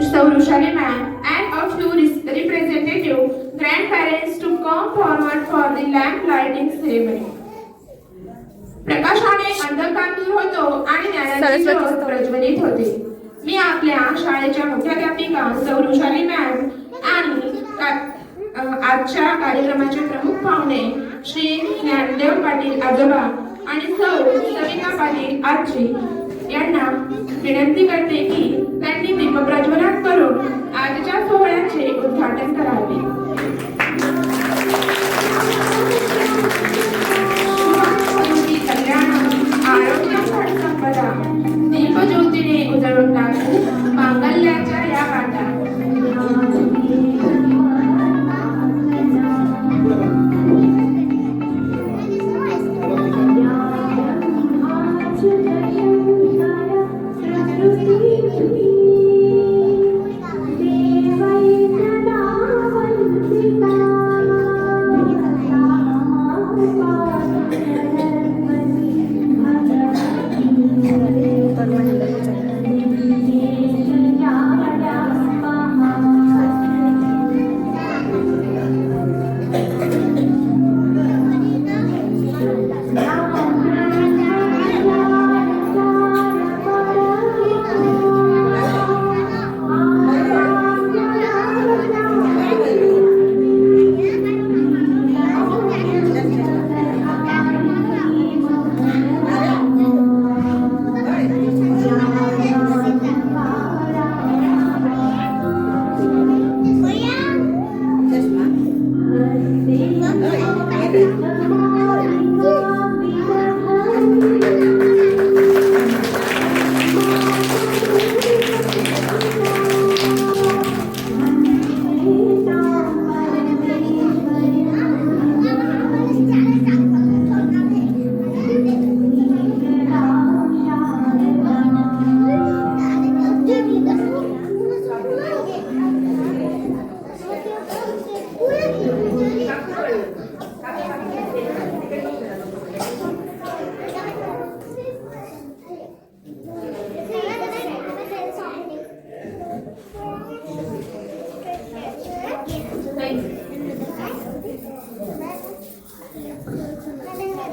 So Rushali ma'am and a few representative grandparents to come forward for the lamp lighting ceremony. प्रकाशाने अंधकार दूर होतो आणि ज्ञानाची ज्योत प्रज्वलित होते. मी आपल्या शाळेच्या मुख्याध्यापिका सौ रुशाली मॅम आणि आजच्या कार्यक्रमाचे प्रमुख पाहुणे श्री ज्ञानदेव पाटील आजोबा आणि सौ सविता पाटील आजी यांना विनंती करते की त्यांनी दीपप्रज्वलन करून आजच्या सोहळ्याचे उद्घाटन करावे. आरोग्य संपदा दीपज्योतीने उजळून टाकू मांगल्याच्या या वाटा.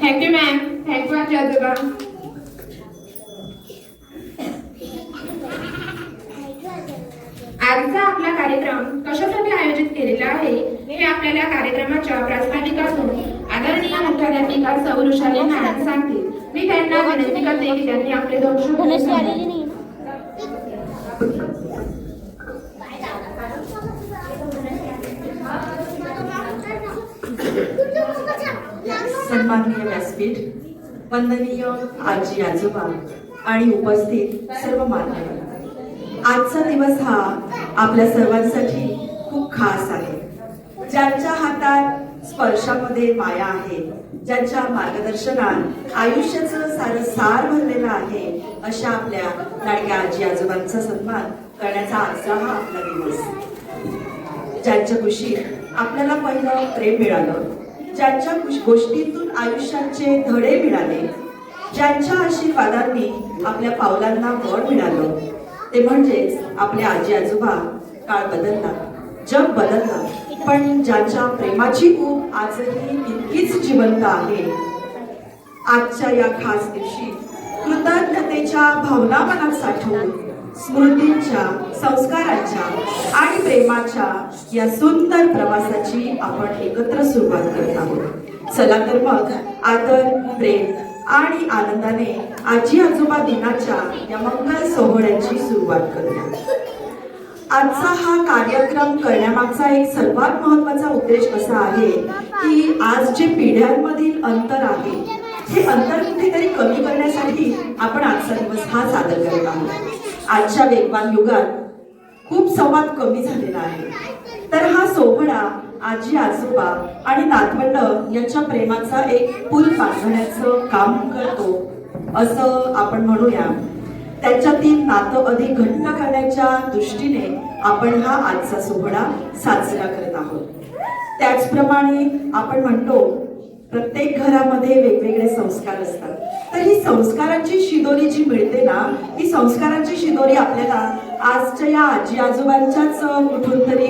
Thank you ma'am. थँक्यू आजी आजोबा. आजचा आपला कार्यक्रम कशासाठी आयोजित केलेला आहे हे आपल्याला कार्यक्रमाच्या प्रास्ताविकातून आदरणीय मुख्याध्यापिका सौ रुशाली मॅम सांगतील. मी त्यांना विनंती करते की त्यांनी आपले दोन सन्माननीय व्यासपीठ, वंदनीय आजी आजोबा आणि उपस्थित सर्व मान्यवर, आजचा दिवस हा आपल्या सर्वांसाठी खूप खास आहे. ज्यांच्या हातात स्पर्शामध्ये माया आहे, ज्यांच्या मार्गदर्शनात आयुष्याचं सारं सार भरलेलं आहे, अशा आपल्या लाडक्या आजी आजोबांचा सन्मान करण्याचा आजचा हा आपला दिवस. ज्यांच्या कुशीत आपल्याला पहिलं प्रेम मिळालं, ज्यांच्या गोष्टीतून आयुष्याचे धडे मिळाले, ज्यांच्या आशीर्वादांनी आपल्या पावलांना बळ मिळालं, ते म्हणजेच आपले आजी आजोबा. काळ बदलला, जग बदललं, पण ज्यांच्या प्रेमाची ऊब आजही तितकीच जिवंत आहे. आजच्या या खास दिवशी कृतज्ञतेच्या भावना मनात साठवून स्मृतींच्या, संस्कारांच्या आणि प्रेमाच्या या सुंदर प्रवासाची आपण एकत्र सुरुवात करत आहोत. चला तर मग आदर, प्रेम आणि आनंदाने आजी आजोबा दिनाच्या या मंगल सोहळ्याची सुरुवात करूया. आजचा हा कार्यक्रम करण्यामागचा एक सर्वात महत्त्वाचा उद्देश असा आहे की आज जे पिढ्यांमधील अंतर आहे, हे अंतर कुठेतरी कमी करण्यासाठी आपण आजचा दिवस हा सादर करत आहोत. आजच्या वेगवान युगात खूप संवाद कमी झालेला आहे, तर हा सोहळा आजी आजोबा आणि नातवंड यांच्या प्रेमाचा एक पूल बांधण्याचं काम करतो असं आपण म्हणूया. त्यांच्यातील नातं अधिक घट्ट करण्याच्या दृष्टीने आपण हा आजचा सोहळा साजरा करत आहोत. त्याचप्रमाणे आपण म्हणतो प्रत्येक घरामध्ये वेगवेगळे संस्कार असतात. तर ही संस्कारांची शिदोरी जी मिळते ना, ही संस्कारांची शिदोरी आपल्याला आजच्या या आजी आजोबांच्याच कुठून तरी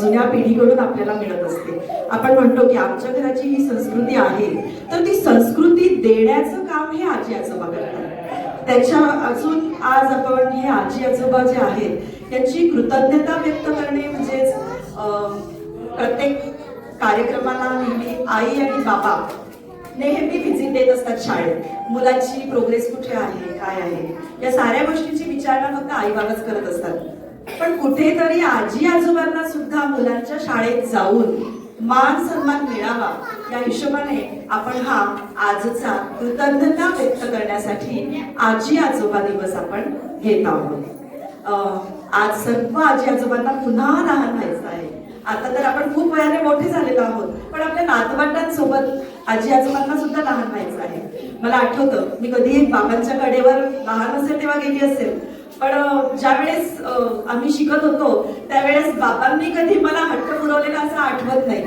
जुन्या पिढीकडून आपल्याला मिळत असते. आपण म्हणतो की आमच्या घराची ही संस्कृती आहे, तर ती संस्कृती देण्याचं काम हे आजी आजोबा करतात. त्याच्या अजून आज आपण हे आजी आजोबा जे आहेत यांची कृतज्ञता व्यक्त करणे म्हणजेच प्रत्येक कार्यक्रमाला नेहमी आई आणि बाबा नेहमी व्हिजिट देत असतात शाळेत. मुलाची प्रोग्रेस कुठे आहे, काय आहे, या साऱ्या गोष्टींची विचारणा फक्त आई बाबाच करत असतात. पण कुठेतरी आजी आजोबांना सुद्धा मुलांच्या शाळेत जाऊन मान सन्मान मिळावा या हिशोबाने आपण हा आजचा कृतज्ञता व्यक्त करण्यासाठी आजी आजोबा दिवस आपण घेत आहोत. आज सर्व आजी आजोबांना पुन्हा लहान व्हायचं आहे. आता तर आपण खूप वयाने मोठे झालेलो आहोत, पण आपल्या नातवंडांसोबत आजी आजोबांना सुद्धा लहान व्हायचं आहे. मला आठवतं मी कधी बाबांच्या कडेवर लहान असेल तेव्हा गेली असेल, पण ज्या वेळेस आम्ही शिकत होतो त्यावेळेस बाबांनी कधी मला हट्ट पुरवलेला असं आठवत नाही.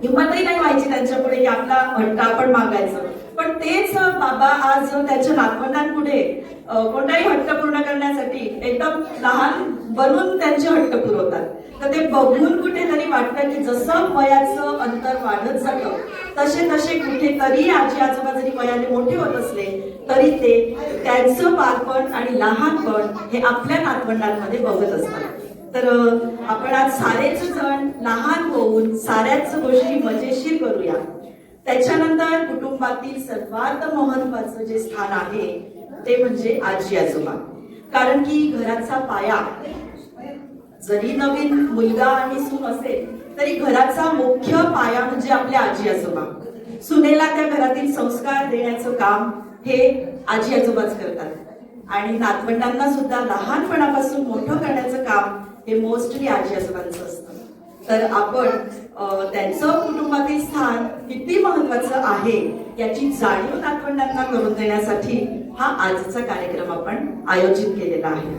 हिंमतही नाही व्हायची त्यांच्या पुढे की आपला हट्ट आपण मागायचं. पण तेच बाबा आज त्यांच्या नातवंडांपुढे कोणताही हट्ट पूर्ण करण्यासाठी एकदम लहान बनून त्यांचे हट्ट पुरवतात. तर ते बघून कुठेतरी वाटतं की जसं वयाचं अंतर वाढत जातं तसे तसे कुठेतरी आजी आजोबा जरी वयाने मोठे होत असले तरी ते त्यांचं बालपण आणि लहानपण हे आपल्या नातवंडांमध्ये बघत असतात. तर आपण आज सारेच जण लहान होऊन साऱ्याच गोष्टी मजेशीर करूया. त्याच्यानंतर कुटुंबातील सर्वात महत्वाचं जे स्थान आहे ते म्हणजे आजी आजोबा. कारण की घराचा पाया जरी नवीन मुलगा आणि सून असेल तरी घराचा मुख्य पाया म्हणजे आपले आजी आजोबा. सुनेला त्या घरातील संस्कार देण्याचं काम हे आजी आजोबाच करतात आणि नातवंडांना सुद्धा लहानपणापासून मोठं करण्याचं काम हे मोस्टली आजी आजोबांचं असतं. तर आपण त्यांचं कुटुंबातील स्थान किती महत्वाचं आहे याची जाणीव नातवंडांना करून देण्यासाठी हा आजचा कार्यक्रम आपण आयोजित केलेला आहे.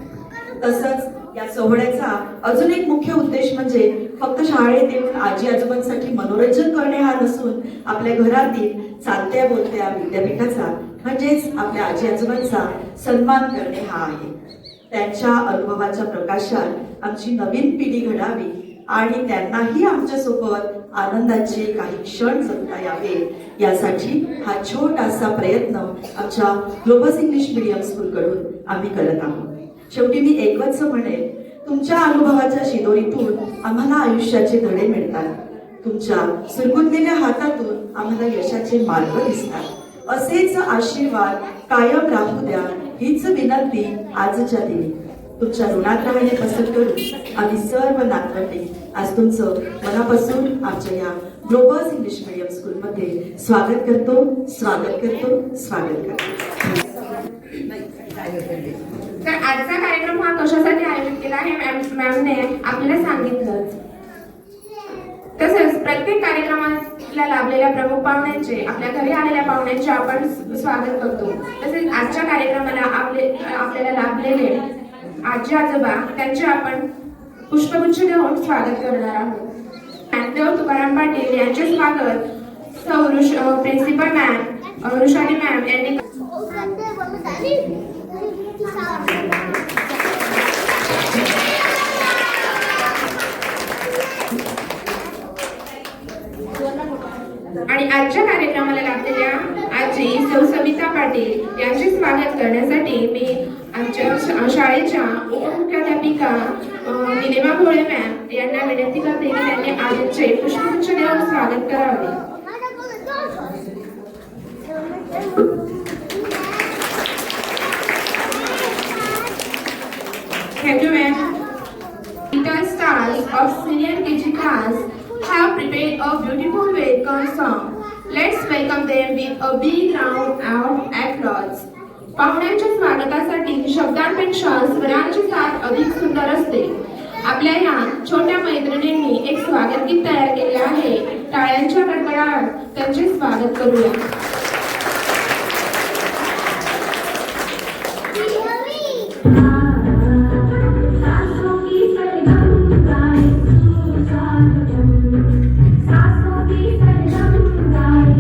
तसंच या सोहळ्याचा अजून एक मुख्य उद्देश म्हणजे फक्त शाळेत येऊन आजी आजोबांसाठी मनोरंजन करणे हा नसून आपल्या घरातील चालत्या बोलत्या विद्यापीठाचा म्हणजेच आपल्या आजी आजोबांचा सन्मान करणे हा आहे. त्यांच्या अनुभवाच्या प्रकाशात आमची नवीन पिढी घडावी आणि त्यांनाही आमच्यासोबत आनंदाचे काही क्षण जगता यावे यासाठी हा छोटासा प्रयत्न आमच्या ग्लोबल इंग्लिश मीडियम स्कूलकडून आम्ही करत आहोत. शेवटी मी एकच म्हणेन, तुमच्या अनुभवाच्या शिदोरीतून आम्हाला आयुष्याचे धडे मिळतात. तुमच्या सुरकुतलेल्या हातातून आम्हाला यशाचे मार्ग दिसतात. असेच आशीर्वाद कायम राहू द्या हीच विनंती आजच्या दिनी. तुमच्या ऋणात राहणे पसंत करून आम्ही सर्व नातवंडे आज तुमचं मनापासून आमच्या या ग्लोबल इंग्लिश मीडियम स्कूलमध्ये स्वागत करतो. तर आजचा कार्यक्रम हा कशासाठी आयोजित केला हे मॅमने आपल्याला सांगितलंच. तसंच प्रत्येक कार्यक्रमाला लाभलेल्या प्रमुख पाहुण्यांचे, आपल्या घरी आलेल्या पाहुण्यांचे आपण स्वागत करतो. तसेच आजच्या कार्यक्रमाला आपल्याला लाभलेले आजी आजोबा त्यांचे आपण पुष्पगुच्छ देऊन स्वागत करणार आहोत. ज्ञानदेव तुकाराम पाटील यांचे स्वागत प्रिन्सिपल मॅम ऋषाली मॅम यांनी आणि आजच्या कार्यक्रमाला लाभलेल्या आजी सौ सविता पाटील यांचे स्वागत करण्यासाठी मी आमच्या शाळेच्या उपमुख्याध्यापिका निलिमा भोळे मॅम यांना विनंती करते की त्यांनी आजीचे पुष्पगुच्छ देऊन स्वागत करावे. Thank you, ma'am. Little stars of senior KG class have prepared a beautiful welcome song. Let's welcome them with a big round of applause. पाहुण्यांच्या स्वागतासाठी शब्दांपेक्षा स्वरांची साथ अधिक सुंदर असते. आपल्या या छोट्या मैत्रिणींनी एक स्वागत गीत तयार केले आहे. टाळ्यांच्या कडकडाट त्यांचे स्वागत करूया. सासों की सरगम गाए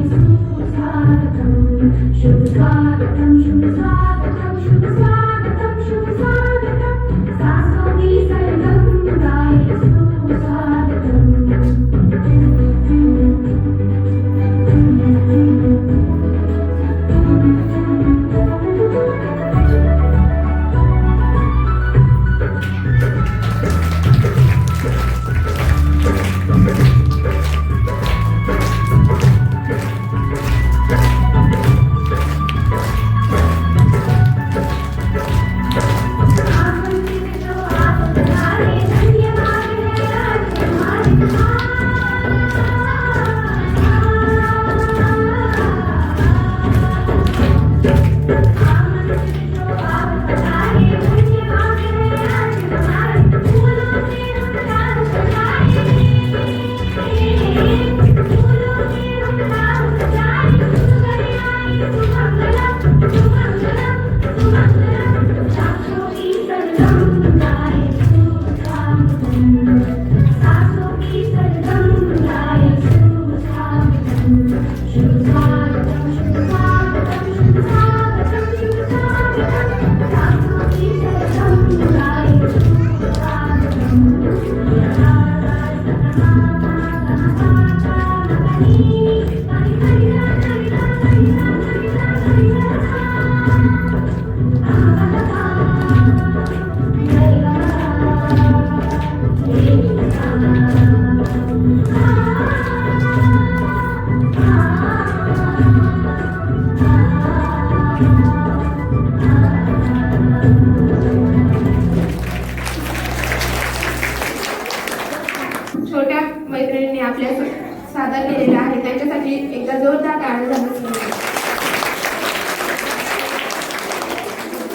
सादर केलेला आहे त्यांच्यासाठी एकदा जोरदार टाळ्या झाल्या.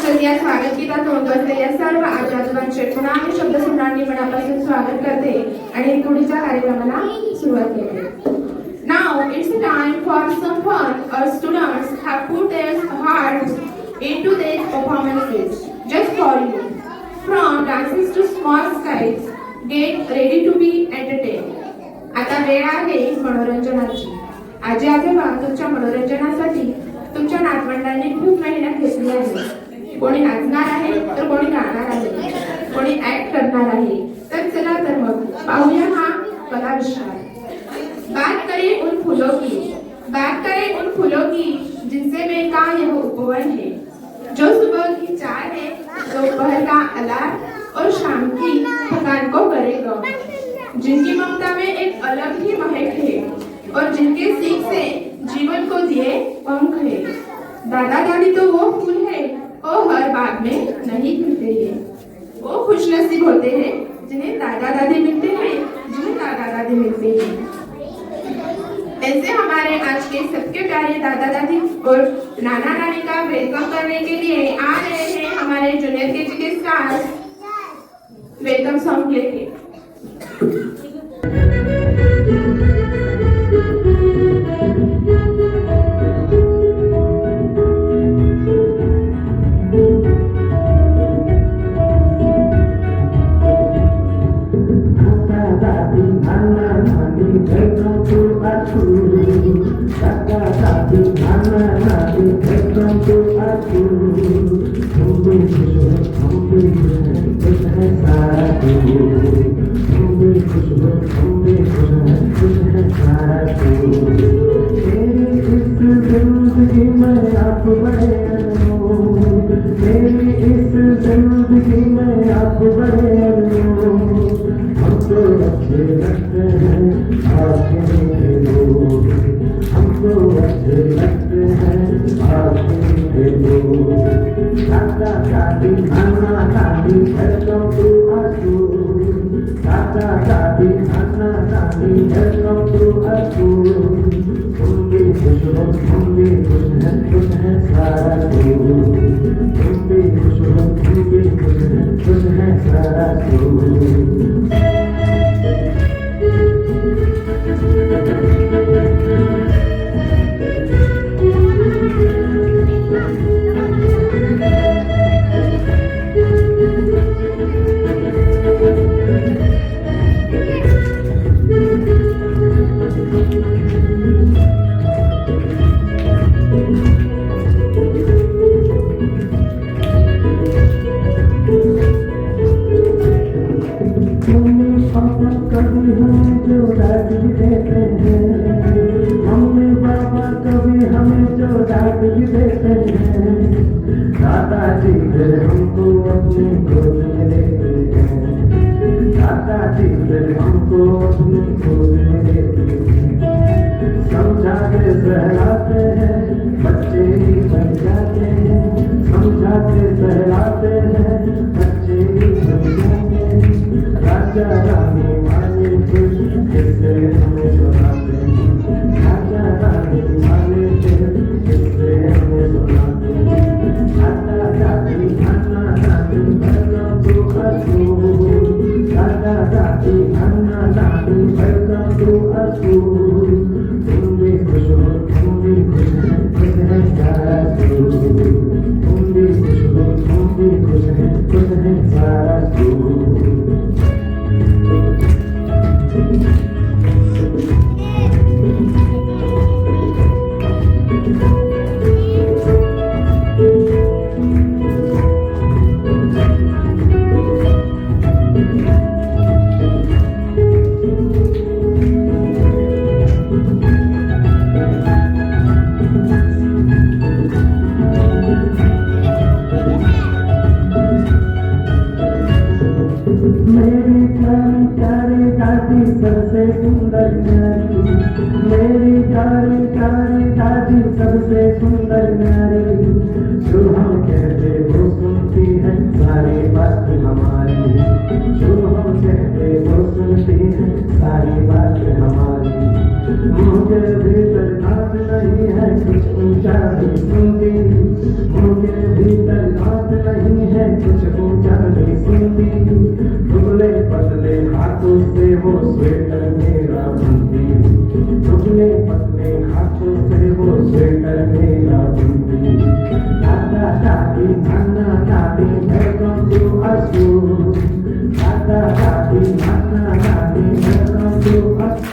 तर या स्वागत गीतातून बसलेल्या सर्व आजी आजोबांचे पुन्हा आम्ही शब्दसम्राटांनी मनापासून स्वागत करते आणि पुढच्या कार्यक्रमाला सुरुवात केली. Now it's time for some fun. Our students have put their hearts into their performances just for you. From dances to small skies, get ready to be entertained. आता वेळ आहे मनोरंजनाची. आजी आजोबा तुमच्या मनोरंजनासाठी तुमच्या नातवंडांनी खूप मेहनत घेतली आहे. कोणी नाचणार आहे तर कोणी गाणार आहे, कोणी ऍक्ट करणार आहे. तर चला तर मग पाहूया हा कला विशाल. बात करें उन फूलों की, बात करें उन फूलों की जिनसे बेकार यह उपवन है, जो सुबह की चाय है, दोपहर का अलार्म और शाम की थकान को करेगा, जिनकी ममता में एक अलग ही महक है और जिनके सीख से जीवन को दिए पंख है. दादा दादी तो वो फूल है वो हर बाग में नहीं खिलते हैं. वो खुशनसीब होते हैं जिन्हें दादा दादी मिलते हैं, जिन्हें दादा दादी मिलते हैं. ऐसे हमारे आज के सबके प्यारे दादा दादी और नाना नानी का वेलकम करने के लिए आ रहे हैं हमारे जूनियर केजी के स्टार्स. वेलकम सॉन्ग लेके. कुछ ऊंचा भी सुनती, मुझे भीतर बात नहीं है कुछ ऊंचा भी सुनती, दुबले पतले हाथों से वो स्वेटर मेरा बुनती, दुबले पतले हाथों से वो स्वेटर मेरा बुनती। दादा दादी नाना दादी वेलकम टू अस, दादा दादी नाना दादी वेलकम टू अस।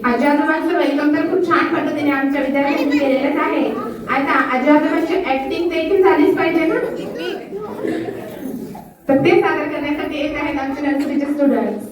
आजी आजोबांचं वेलकम तर खूप छान पद्धतीने आमच्या विद्यार्थ्यांनी केलेलंच आहे. आता आजी आजोबांची ऍक्टिंग देखील झालीच पाहिजे ना, तर ते सादर करण्यासाठी येत आहेत आमचे नर्सरीचे स्टुडंट्स.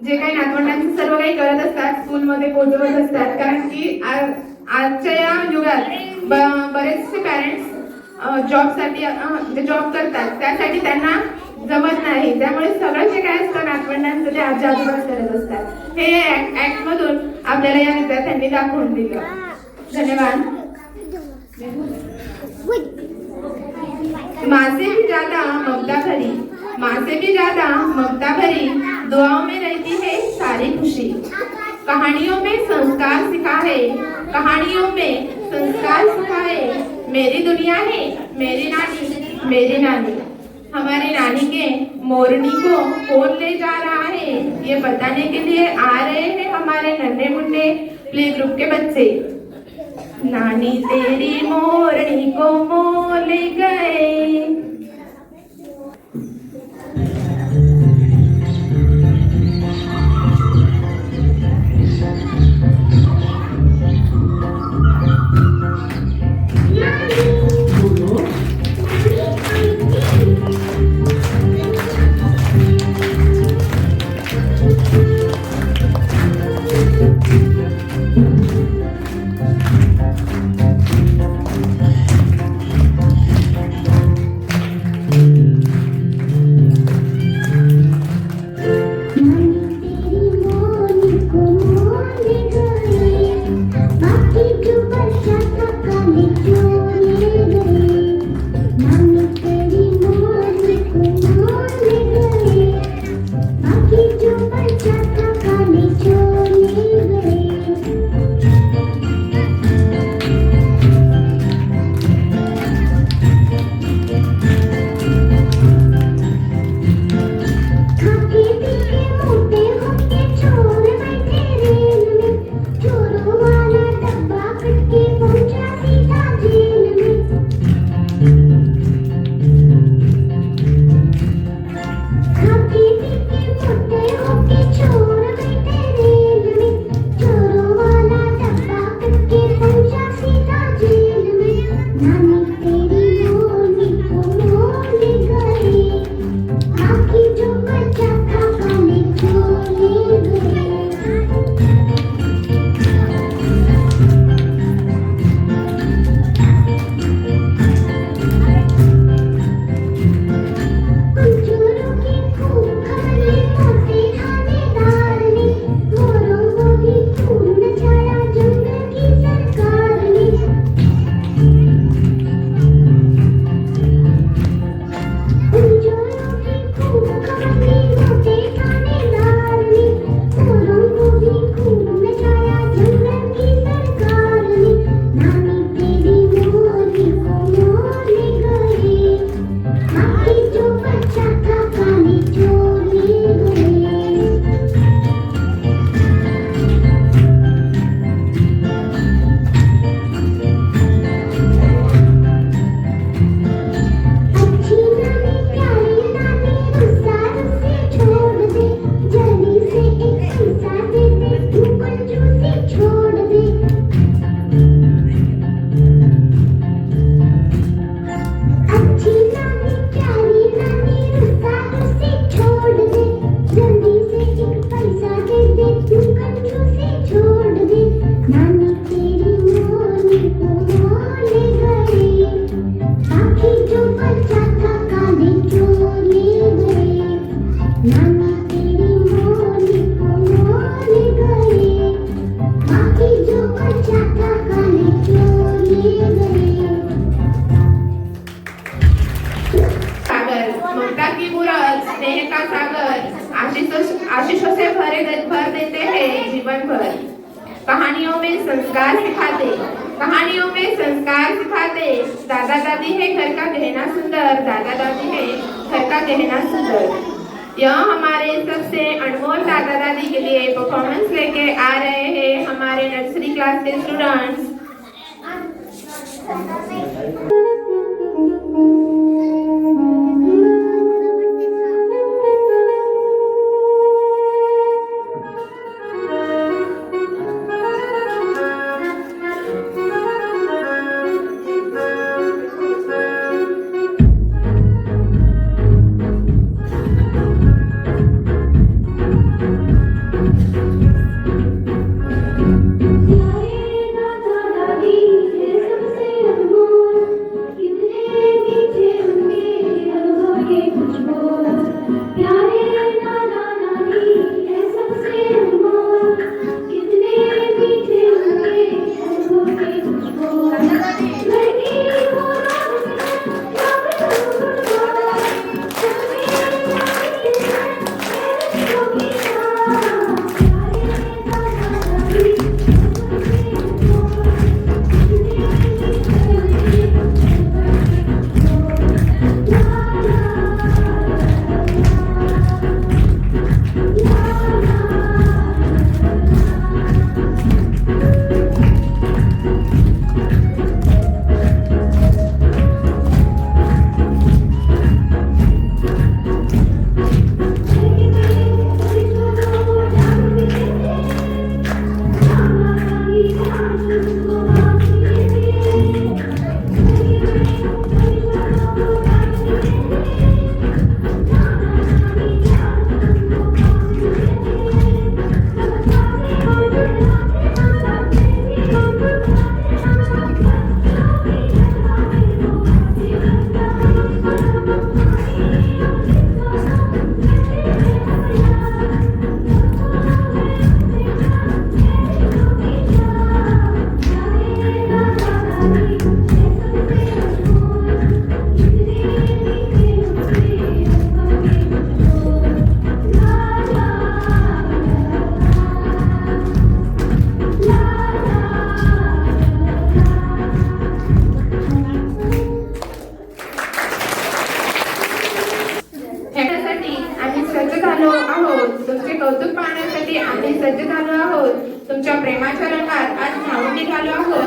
जे काही नातवंडांचं सर्व काही करत असतात, स्कूलमध्ये पोहोचवत असतात. कारण की आजच्या या युगात बरेचसे पॅरेंट्स जॉबसाठी जॉब करतात, त्यासाठी त्यांना जमत नाही. त्यामुळे सगळं जे काय असतं नातवंडांचं ते आजी आजोबाच करत असतात. हे ऍक्ट मधून आपल्याला या विद्यार्थ्यांनी दाखवून दिलं. धन्यवाद. माँ से भी ज्यादा ममता भरी, माँ से भी ज्यादा ममता भरी दुआओं में रहती है सारी खुशी. कहानियों में संस्कार सिखाए, कहानियों में संस्कार सिखाए. मेरी दुनिया है मेरी नानी, मेरी नानी. हमारी नानी के मोरनी को कौन ले जा रहा है, ये बताने के लिए आ रहे हैं हमारे नन्हे मुन्ने प्ले ग्रुप के बच्चे. नानी तेरी मोरनी को मोल गए. संस्कार सिखाते, कहानियों में संस्कार सिखाते। दादा दादी है घर का गहना सुंदर, दादा दादी है घर का गहना सुंदर। यह हमारे सबसे अनमोल दादा दादी के लिए परफॉर्मेंस लेके आ रहे हैं हमारे नर्सरी क्लास के स्टूडेंट्स। तुमचे कौतुक पाहण्यासाठी आम्ही सज्ज झालो आहोत। तुमच्या प्रेमाच्या रंगात आज न्हाऊन निघालो आहोत।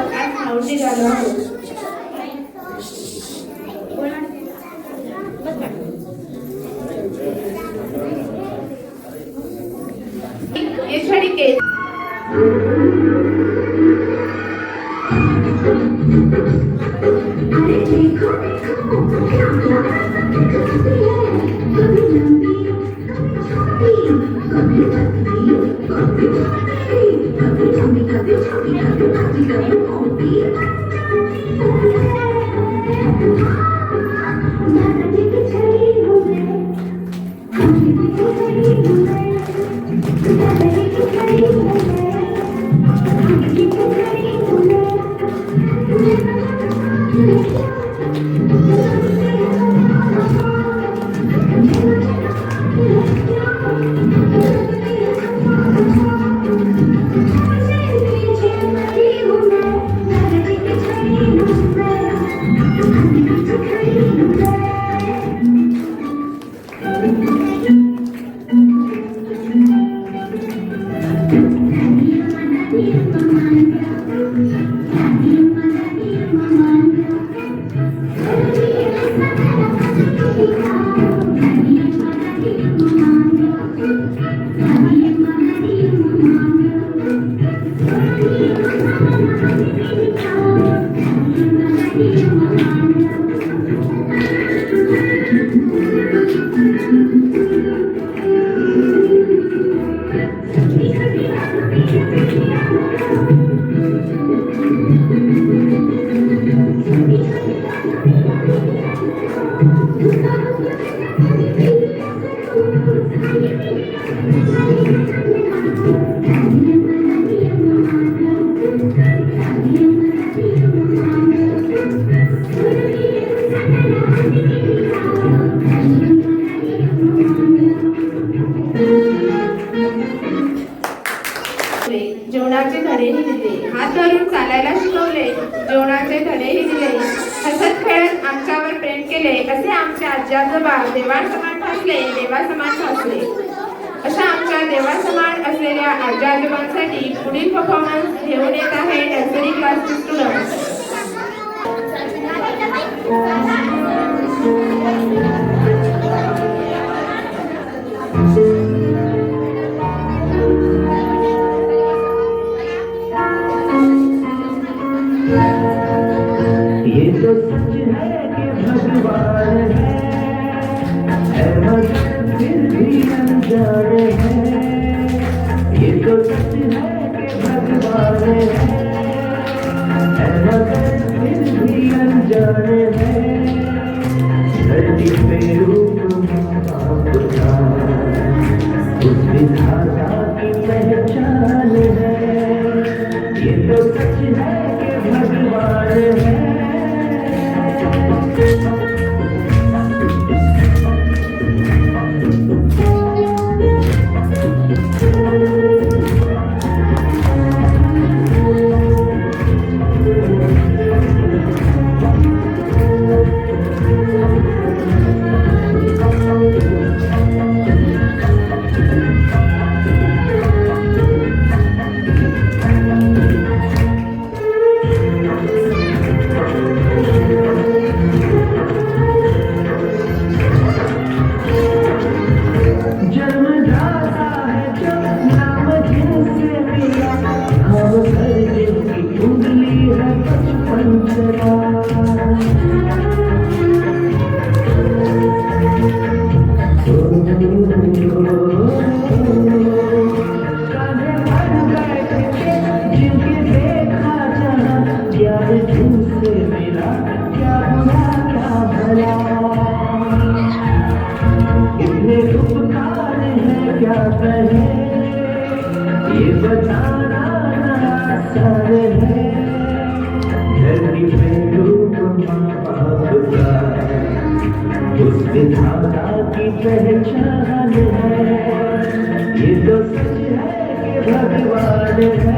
ये छड़ी के जीवनाचे धडेही दिले. हसत खेळत आमच्यावर प्रेम केले. असे आमचे आजी आजोबा देवासमान ठासले, देवासमान ठासले. अशा आमच्या देवासमान असलेल्या आजी आजोबांसाठी पुढील परफॉर्मन्स घेऊन येत आहे नर्सरी क्लासचे स्टुडंट. ये तो सच है कि भगवान है मगर फिर भी अनजाने हैं। ये तो सच है कि भगवान है मगर फिर भी अनजाने हैं। धरती पे रूप बाप का उस विधाता की पहचान है। ये तो सच है कि भगवान है। ये बताना आसान है। धरती पे रूप माँ बाप का उस विधाता की पहचान है। ये तो सच है कि भगवान है।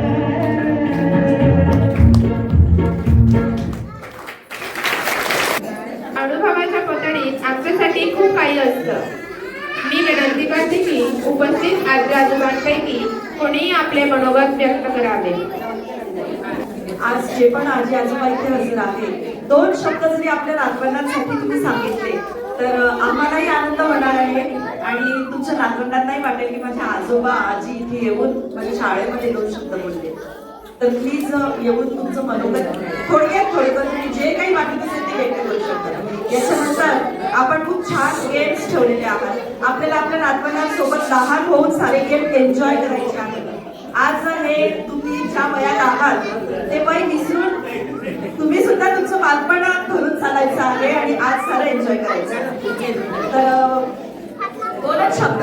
अनुभवाच्या पतडीत आमच्यासाठी खूप काही असतं. मी विनंती करते की उपस्थित आजी आजोबांपैकी कोणीही आपले मनोगत व्यक्त करावे. आज जे पण आजी आजोबा इथे हजर आहेत, 2 शब्द जरी आपल्या नातवंडांसाठी तुम्ही सांगितले तर आम्हालाही आनंद होणार आहे आणि तुमच्या नातवंडांनाही वाटेल की माझ्या आजोबा आजी इथे येऊन माझ्या शाळेमध्ये 2 शब्द बोलले. तर प्लीज येऊन तुमचं मनोगत थोडक्यात तुम्ही जे काही वाटत असेल ते व्यक्त करू शकता. याच्यानंतर आपण खूप छान गेम्स ठेवलेले आहात. आपल्याला आपल्या नातवंडांसोबत लहान होऊन सारे गेम एन्जॉय करायचे आहेत. आज हे तुम्ही ज्या वयात आहात ते वय विसरून तुम्ही सुद्धा तुमचं बालपण धरून चालायचं आहे आणि आज सारं एन्जॉय करायचं. तर 2च शब्द.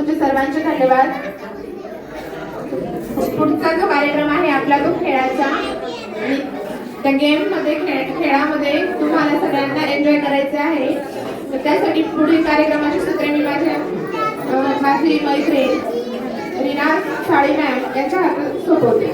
तुमचे सर्वांचे धन्यवाद. पुढचा जो कार्यक्रम आहे आपला तो खेळाचा. आणि त्या गेममध्ये खेळामध्ये तुम्हाला सगळ्यांना एन्जॉय करायचे आहे. तर त्यासाठी पुढील कार्यक्रमाची सूत्रे मी माझी मैत्रीण रीना साळी मॅम यांच्या हातात सोपवते.